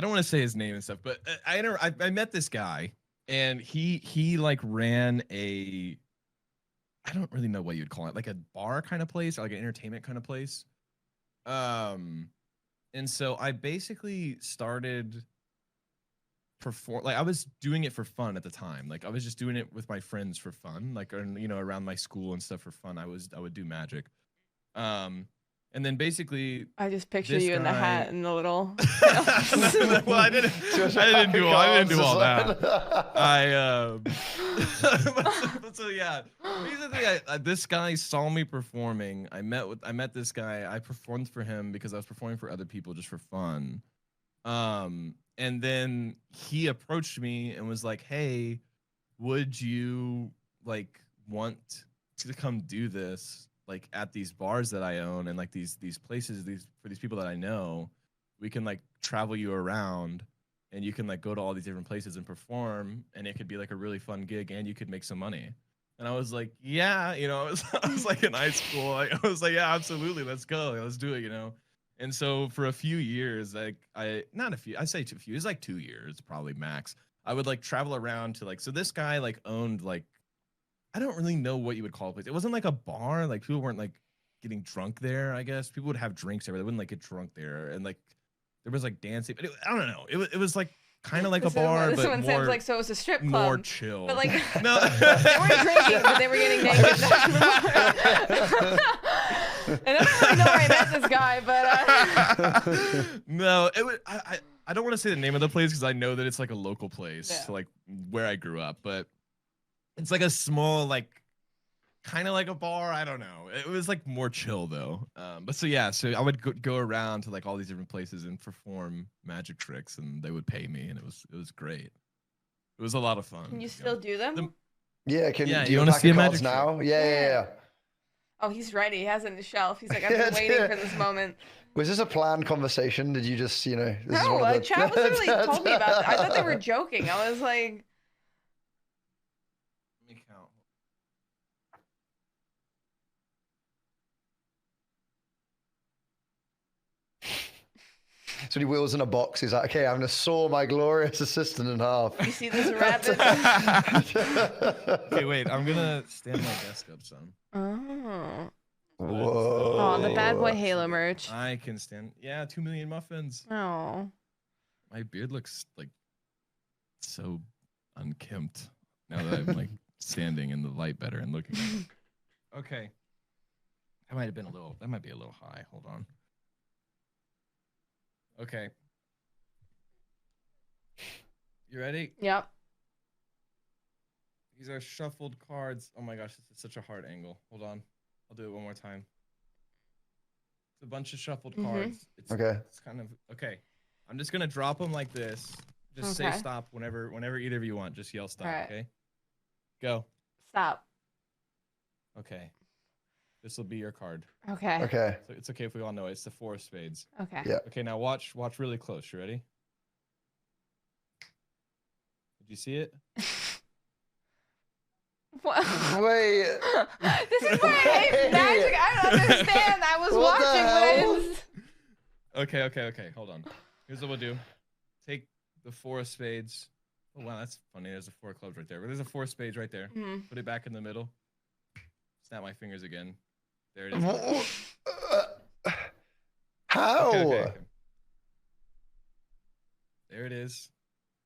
don't want to say his name and stuff, but I met this guy, and he like ran a, I don't really know what you'd call it, like a bar kind of place or like an entertainment kind of place. And so I basically started like I was doing it for fun at the time. Like I was just doing it with my friends for fun, like, you know, around my school and stuff for fun. I would do magic. And then basically, I just picture you in the hat and the little. Well, I didn't do all that. So yeah, basically, this guy saw me performing. I met this guy. I performed for him because I was performing for other people just for fun. And then he approached me and was like, "Hey, would you like want to come do this like at these bars that I own and like these places for these people that I know? We can like travel you around and you can like go to all these different places and perform, and it could be like a really fun gig and you could make some money." And I was like, "Yeah, you know," I was like in high school. I was like, "Yeah, absolutely, let's go, let's do it," you know. And so for a few years, like it's like 2 years probably max. I would like travel around to like, so this guy like owned like, I don't really know what you would call a place. It wasn't like a bar. Like people weren't like getting drunk there. I guess people would have drinks there. They wouldn't like get drunk there. And like there was like dancing. But I don't know. It was like kind of like a bar, this but one more, sounds like, so it was a strip club, more chill. But like, no, they weren't drinking, but they were getting naked. And I don't really know where I met this guy, but no, it would. I don't want to say the name of the place because I know that it's like a local place, yeah. like where I grew up, but it's like a small, like kind of like a bar. I don't know. It was like more chill though. But so yeah, so I would go around to like all these different places and perform magic tricks, and they would pay me, and it was great. It was a lot of fun. Can you still do them? Yeah. Do you want to see a magic now? Yeah. Oh, he's ready. He has it on the shelf. He's like, I've been waiting for this moment. Was this a planned conversation? Did you just, you know? This No, is chat was literally told me about it. I thought they were joking. I was like, let me count. So he wheels in a box. He's like, "Okay, I'm gonna saw my glorious assistant in half." You see this rabbit? Okay, wait. I'm gonna stand my desk up some. Oh. Whoa. Oh, the bad boy Halo merch. I can stand. Yeah, 2 million muffins. Oh. My beard looks like so unkempt now that I'm like standing in the light better and looking at it. Okay. That might be a little high. Hold on. Okay. You ready? Yep. These are shuffled cards. Oh my gosh, this is such a hard angle. Hold on. I'll do it one more time. It's a bunch of shuffled cards. Okay. It's kind of okay. I'm just gonna drop them like this. Just say stop whenever either of you want. Just yell stop. Right. Okay. Go. Stop. Okay. This will be your card. Okay. Okay. So it's okay if we all know it. It's the 4 of spades. Okay. Yeah. Okay, now watch really close. You ready? Did you see it? What? Wait. This is why I hate magic. I don't understand. I was What the watching, but I hell? didn't. Okay. Hold on. Here's what we'll do. Take the 4 of spades. Oh, wow, that's funny. There's a 4 of clubs right there. But there's a 4 of spades right there. Mhm. Put it back in the middle. Snap my fingers again. There it is. How? Okay. There it is.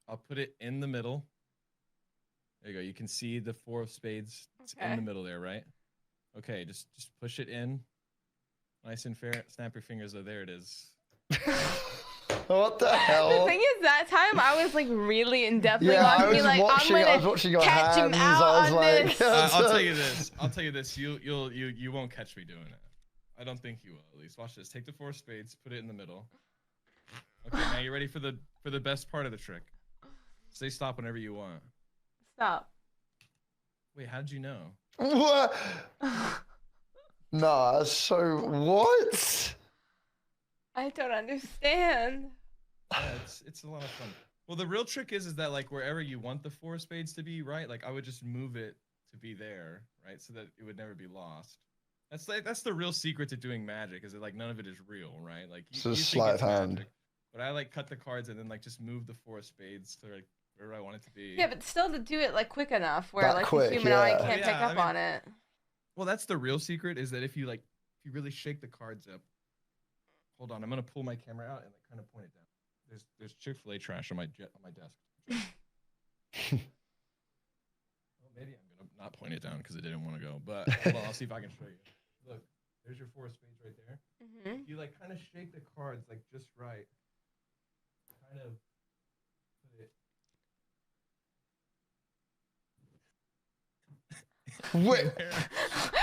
I'll put it in the middle. There you go. You can see the 4 of spades. It's in the middle there, right? Okay, just push it in. Nice and fair. Snap your fingers. Oh, there it is. What the The hell? thing is, that time I was like really in depth. Yeah, I watching was me, like, watching. I'm I was gonna watching your catch him hands. out I was on like, this. I'll tell you this. I'll tell you this. You won't catch me doing it. I don't think you will. At least watch this. Take the 4 of spades. Put it in the middle. Okay, now you're ready for the best part of the trick. Say stop whenever you want. Stop. Wait, how did you know? What? Nah, so what? I don't understand. Yeah, it's a lot of fun. Well, the real trick is that like wherever you want the 4 of spades to be, right? Like I would just move it to be there, right? So that it would never be lost. That's the real secret to doing magic, is that like none of it is real, right? Like It's you just think sleight it's of hand. magic, but I like cut the cards and then like just move the 4 of spades to like wherever I want it to be. Yeah, but still to do it like quick enough where That like quick, the human eye yeah. can't Yeah, pick I up mean- on it. Well, that's the real secret, is that if you really shake the cards up. Hold on, I'm gonna pull my camera out and like kind of point it down. There's Chick-fil-A trash on my desk. Well, maybe I'm gonna not point it down because it didn't want to go. But hold on, I'll see if I can show you. Look, there's your 4 of spades right there. Mm-hmm. If you like kind of shake the cards like just right, kind of put it Wait.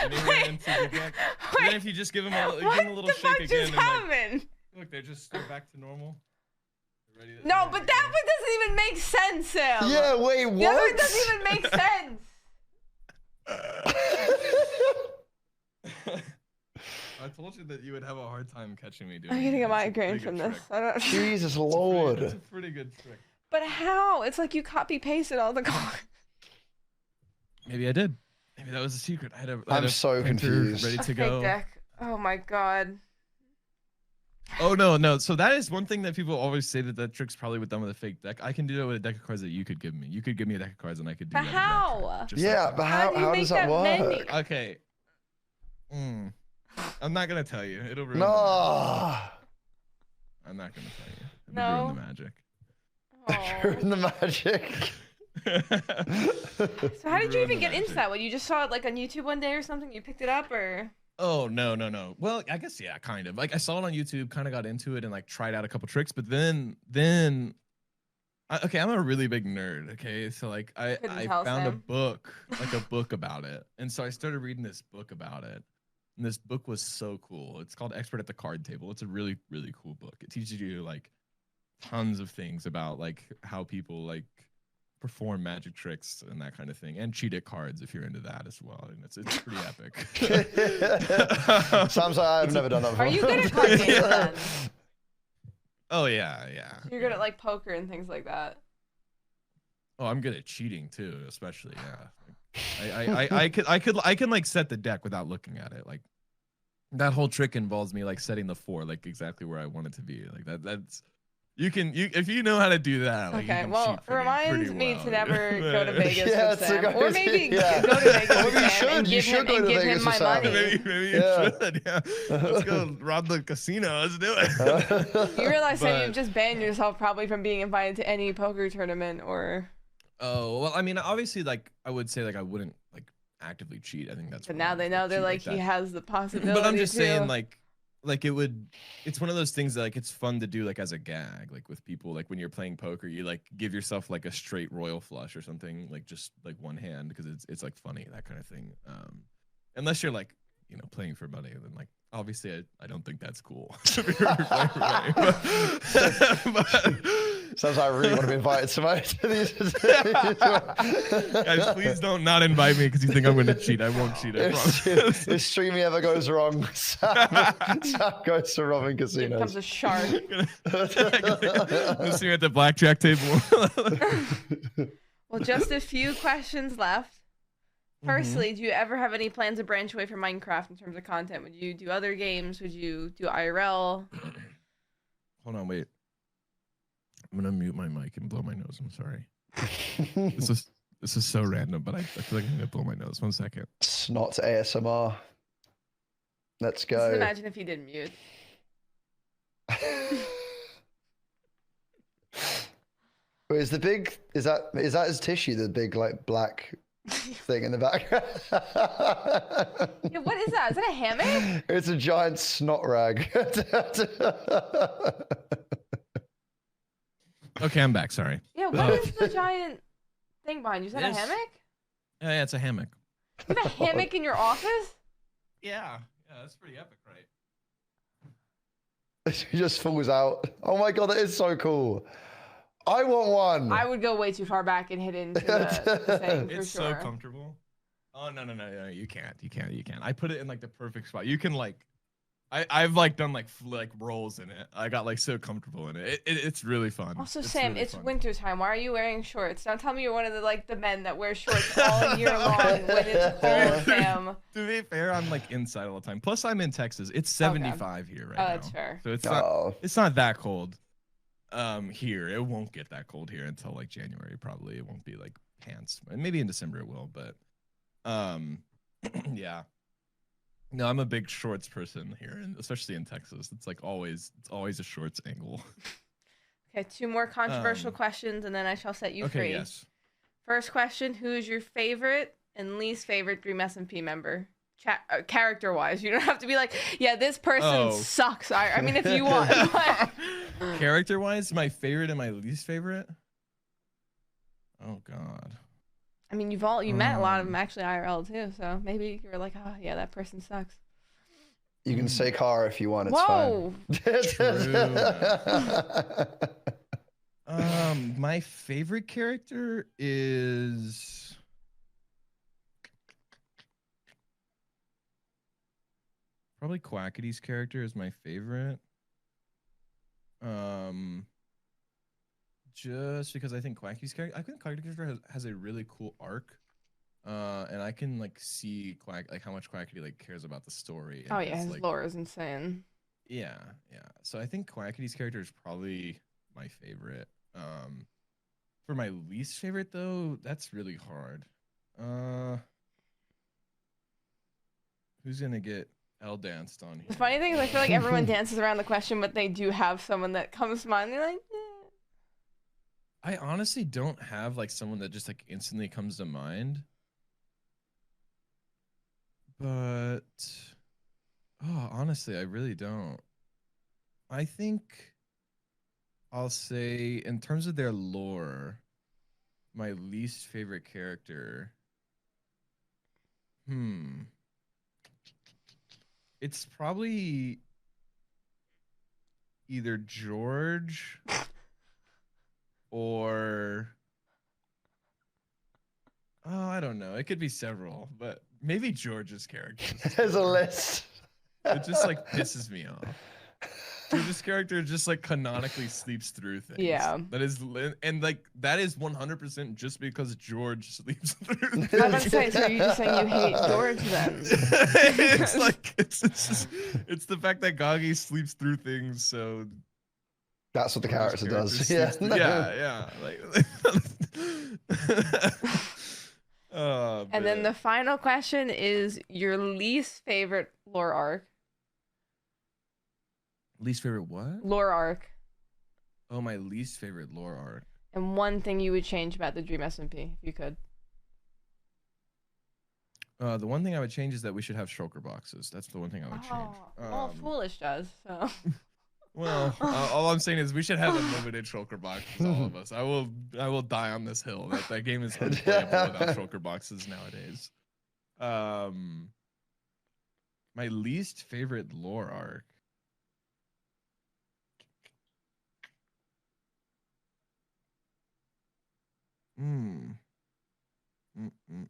anywhere into the deck. And then if you just give them a little What shake the fuck again, just and like, happened? look, they're back to normal. They're ready to, No, they're but ready to that go. one doesn't even make sense, Sam. Yeah, wait, The other one what? doesn't even make sense. I told you that you would have a hard time catching me doing I'm getting it. a It's migraine pretty from good this. trick. I don't. Jesus Lord. It's a pretty good trick. But how? It's like you copy pasted all the cards. Maybe I did. Maybe that was the secret. I had I'm a so printer confused. ready A to fake go. deck. Oh my god. Oh no. So that is one thing that people always say, that trick's probably done with a fake deck. I can do that with a deck of cards that you could give me. You could give me a deck of cards and I could do But that. how? Just Yeah, like but that. How do you how make does that that many? work? Okay. I'm not gonna tell you. It'll ruin. No. I'm not gonna tell you. It'll No. ruin the magic. Oh. In the magic. So how did you Ruin even the get into magic. that one? You just saw it like on YouTube one day or something? You picked it up or? Oh no. Well, I guess yeah, kind of. Like I saw it on YouTube, kind of got into it, and like tried out a couple tricks. But then, okay, I'm a really big nerd. Okay, so like I tell, found a Sam. book, like a book about it, and so I started reading this book about it. And this book was so cool. It's called Expert at the Card Table. It's a really cool book. It teaches you like tons of things about like how people like perform magic tricks and that kind of thing, and cheat at cards if you're into that as well. And it's pretty epic. Sounds like I've never done that before. Are you good at card games then? Oh yeah. You're good at like poker and things like that. Oh, I'm good at cheating too, especially yeah. I can like set the deck without looking at it. Like that whole trick involves me like setting the 4 like exactly where I want it to be. Like that's you if you know how to do that. Like, you Okay, can well, cheat pretty remind me well. to never go to Vegas Yeah, with to Sam, go or to- maybe yeah. go to Vegas Well, with you Sam and should. You give should him, go and to give Vegas him with my Sam. money. Maybe Yeah. you should. Yeah. Let's go rob the casino. Let's do it. You realize that But- you've just banned yourself probably from being invited to any poker tournament or. Oh well, I mean, obviously, like I would say, like I wouldn't like actively cheat. I think that's. But wrong now they to know. They're cheat like, that. he has the possibility. But I'm just to. saying, like it's one of those things that like it's fun to do like as a gag, like with people, like when you're playing poker, you like give yourself like a straight royal flush or something, like just like one hand, because it's like funny, that kind of thing. Unless you're like, you know, playing for money, then like obviously I don't think that's cool. To be playing for money. but Sounds like I really want to be invited to these. Guys, please don't not invite me because you think I'm going to cheat. I won't cheat. I promise. If streaming ever goes wrong, Sam goes to robbing casinos. He becomes a shark. Let's see you at the blackjack table. Well, just a few questions left. Firstly, do you ever have any plans to branch away from Minecraft in terms of content? Would you do other games? Would you do IRL? Hold on, wait. I'm gonna mute my mic and blow my nose. I'm sorry. This is so random, but I feel like I'm gonna blow my nose. 1 second. Snot ASMR. Let's go. Just imagine if you did mute. Wait, is that his tissue? The big like black thing in the background. Yeah, what is that? Is that a hammock? It's a giant snot rag. Okay, I'm back. Sorry. Yeah, what is the giant thing behind you? Is that a hammock? Yeah, it's a hammock. You have a hammock in your office? Yeah, that's pretty epic, right? It just falls out. Oh my god, that is so cool. I want one. I would go way too far back and hit into the thing for It's sure. so comfortable. Oh no, you can't. I put it in like the perfect spot. You can like, I've like done like rolls in it. I got like so comfortable in it. It's really fun. Also, it's Sam, really it's fun. winter time. Why are you wearing shorts? Don't tell me you're one of the men that wear shorts all year long when it's cold, Sam. To be fair, I'm like inside all the time. Plus, I'm in Texas. It's 75 here right now. Oh, that's fair. So it's not that cold. Here it won't get that cold here until like January. Probably it won't be like pants. And maybe in December it will, but yeah. No, I'm a big shorts person here, and especially in Texas. It's always a shorts angle. Okay, 2 more controversial questions, and then I shall set you free. Yes. First question: who is your favorite and least favorite Dream SMP member? Character-wise, you don't have to be like, yeah, this person sucks. I mean, if you want. But... Character-wise, my favorite and my least favorite. Oh God. I mean, you met a lot of them actually IRL too, so maybe you were like, oh yeah, that person sucks. You can say Kara if you want. It's fine. My favorite character is probably Quackity's character is my favorite. Just because I think Quackity's character has a really cool arc, and I can like see how much Quackity like cares about the story. Oh yeah, his lore is insane. Yeah. So I think Quackity's character is probably my favorite. For my least favorite though, that's really hard. Who's gonna get danced on here? The funny thing is, I feel like everyone dances around the question, but they do have someone that comes to mind. They're like, I honestly don't have like someone that just like instantly comes to mind. But honestly, I really don't. I think I'll say in terms of their lore, my least favorite character. It's probably either George or I don't know. It could be several, but maybe George's character. There's a list. It just like pisses me off. George's character just like canonically sleeps through things. Yeah. That is 100% just because George sleeps through things. I was about to say, so you're just saying you hate George then? It's like it's the fact that Gagi sleeps through things, so that's what the character does. Yeah. Like, and then the final question is your least favorite lore arc. Least favorite what? Lore arc. Oh, my least favorite lore arc. And one thing you would change about the Dream SMP, if you could. The one thing I would change is that we should have shulker boxes. That's the one thing I would change. Well, Foolish does, so. Well, all I'm saying is we should have unlimited shulker boxes, all of us. I will die on this hill. That game is unplayable without shulker boxes nowadays. My least favorite lore arc. Mm. Mm-mm-mm.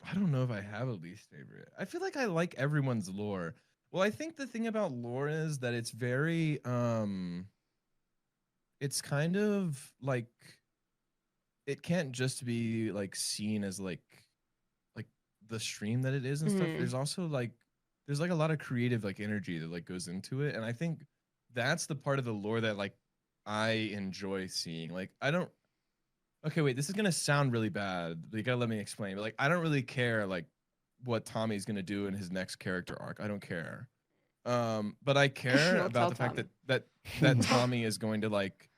I don't know if I have a least favorite. I feel like I like everyone's lore. Well, I think the thing about lore is that it's very it's kind of like it can't just be like seen as like the stream that it is and stuff. There's also like there's like a lot of creative like energy that like goes into it, and I think that's the part of the lore that like I enjoy seeing. Like I don't okay, wait, this is gonna sound really bad, but you gotta let me explain. But like I don't really care like what Tommy's gonna do in his next character arc. I don't care. But I care about the fact that Tommy is going to like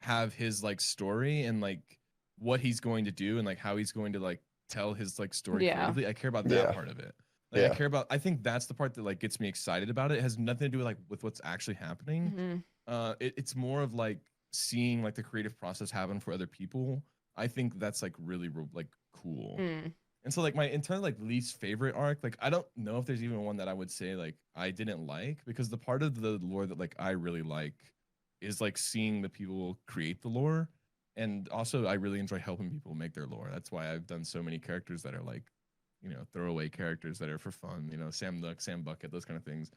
have his like story and like what he's going to do and like how he's going to like tell his like story creatively. I care about that part of it. Like I care about I think that's the part that like gets me excited about it. It has nothing to do with like with what's actually happening. It's more of like seeing like the creative process happen for other people. I think that's like really like cool. And so like my in terms of like least favorite arc, like I don't know if there's even one that I would say like I didn't like, because the part of the lore that like I really like is like seeing the people create the lore. And also I really enjoy helping people make their lore. That's why I've done so many characters that are like, you know, throwaway characters that are for fun, you know, Sam Nook, Sam Bucket, those kind of things.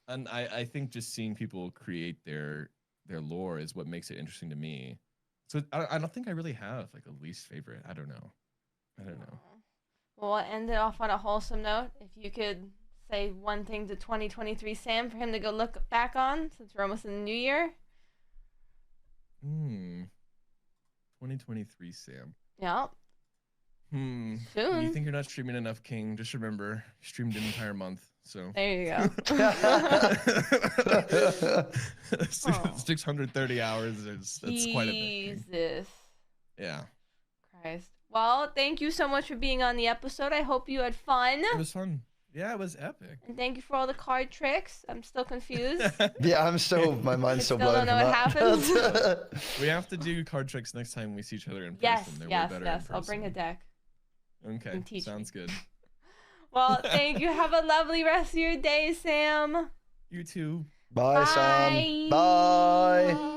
And I think just seeing people create their lore is what makes it interesting to me. So I don't think I really have like a least favorite. I don't know. Well, we'll end it off on a wholesome note. If you could say one thing to 2023 Sam for him to go look back on, since we're almost in the new year. 2023 Sam. Yeah. Soon. You think you're not streaming enough, King? Just remember, you streamed an entire month. So there you go. 630 hours is that's quite a bit. Jesus. Yeah. Christ. Well, thank you so much for being on the episode. I hope you had fun. It was fun. Yeah, it was epic. And thank you for all the card tricks. I'm still confused. Yeah, my mind's still blown. I still don't know what happens. We have to do card tricks next time we see each other in person. Yes. I'll bring a deck. Okay, sounds good. Well, thank you. Have a lovely rest of your day, Sam. You too. Bye, Sam. Bye.